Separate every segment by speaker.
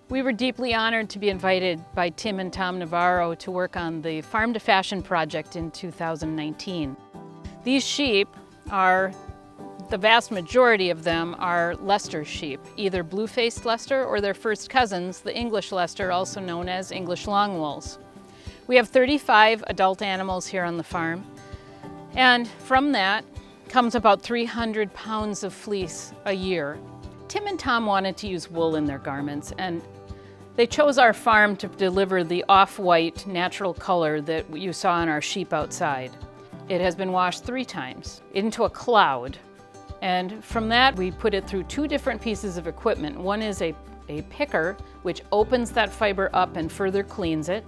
Speaker 1: We were deeply honored to be invited by Tim and Tom Navarro to work on the Farm to Fashion project in 2019. These sheep are, the vast majority of them are Leicester sheep, either blue-faced Leicester or their first cousins, the English Leicester, also known as English long wools. We have 35 adult animals here on the farm, and from that comes about 300 pounds of fleece a year. Tim and Tom wanted to use wool in their garments, and they chose our farm to deliver the off-white natural color that you saw on our sheep outside. It has been washed 3 times into a cloud, and from that we put it through 2 different pieces of equipment. One is a picker, which opens that fiber up and further cleans it,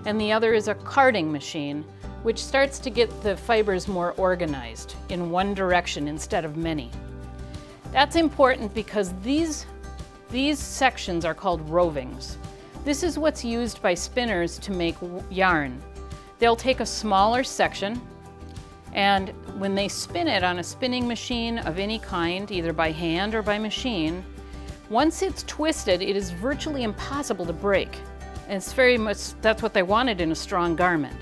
Speaker 1: and the other is a carding machine, which starts to get the fibers more organized in one direction instead of many. That's important because these sections are called rovings. This is what's used by spinners to make yarn. They'll take a smaller section, and when they spin it on a spinning machine of any kind, either by hand or by machine, once it's twisted, it is virtually impossible to break. And it's very much, that's what they wanted in a strong garment.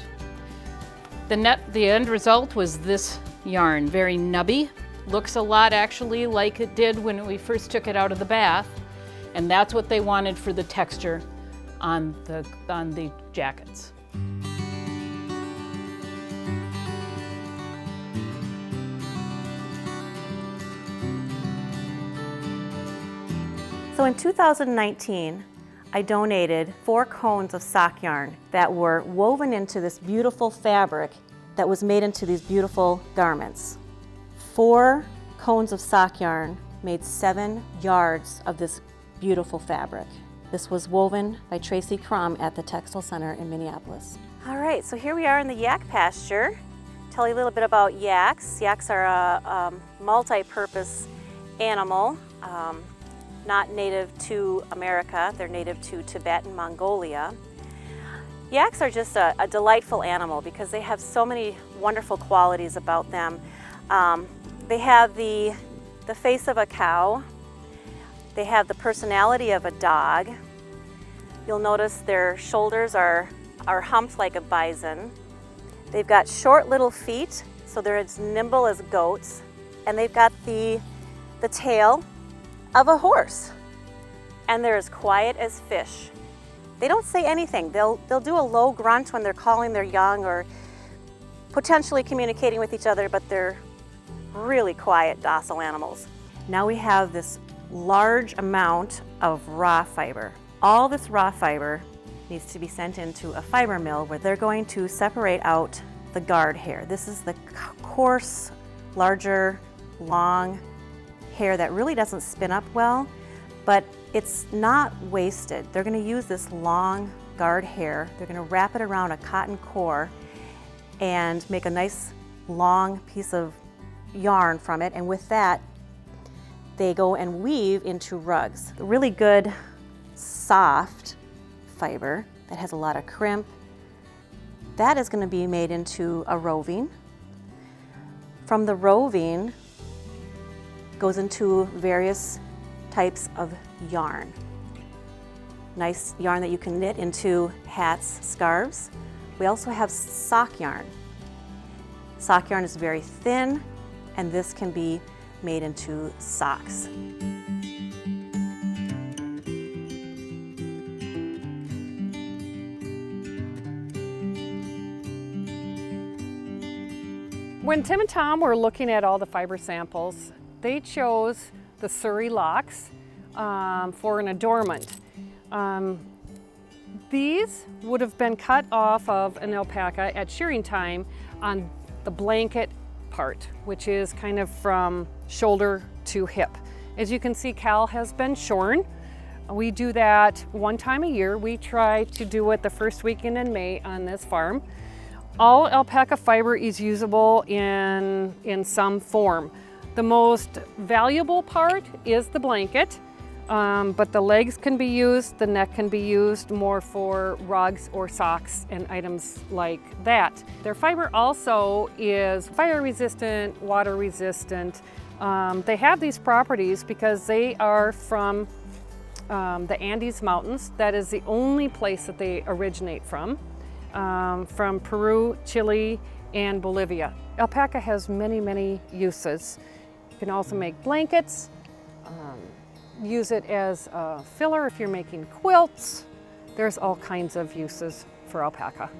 Speaker 1: The end result was this yarn, very nubby. Looks a lot actually like it did when we first took it out of the bath. And that's what they wanted for the texture on the jackets.
Speaker 2: So in 2019, I donated 4 cones of sock yarn that were woven into this beautiful fabric that was made into these beautiful garments. 4 cones of sock yarn made 7 yards of this beautiful fabric. This was woven by Tracy Crum at the Textile Center in Minneapolis. All right, so here we are in the yak pasture. Tell you a little bit about yaks. Yaks are a multi-purpose animal, not native to America. They're native to Tibet and Mongolia. Yaks are just a delightful animal because they have so many wonderful qualities about them. They have the face of a cow. They have the personality of a dog. You'll notice their shoulders are humped like a bison. They've got short little feet, so they're as nimble as goats. And they've got the tail of a horse. And they're as quiet as fish. They don't say anything. They'll do a low grunt when they're calling their young or potentially communicating with each other, but they're really quiet, docile animals. Now we have this large amount of raw fiber. All this raw fiber needs to be sent into a fiber mill where they're going to separate out the guard hair. This is the coarse, larger, long hair that really doesn't spin up well, but it's not wasted. They're going to use this long guard hair. They're going to wrap it around a cotton core and make a nice long piece of yarn from it, and with that they go and weave into rugs. A really good soft fiber that has a lot of crimp, that is going to be made into a roving. From the roving goes into various types of yarn. Nice yarn that you can knit into hats, scarves. We also have sock yarn. Sock yarn is very thin, and this can be made into socks.
Speaker 3: When Tim and Tom were looking at all the fiber samples, they chose the Surrey locks for an adornment. These would have been cut off of an alpaca at shearing time on the blanket part, which is kind of from shoulder to hip. As you can see, Cal has been shorn. We do that 1 time a year. We try to do it the first weekend in May on this farm. All alpaca fiber is usable in some form. The most valuable part is the blanket, but the legs can be used, the neck can be used more for rugs or socks and items like that. Their fiber also is fire resistant, water resistant. They have these properties because they are from the Andes Mountains. That is the only place that they originate from Peru, Chile, and Bolivia. Alpaca has many, many uses. You can also make blankets, use it as a filler if you're making quilts. There's all kinds of uses for alpaca.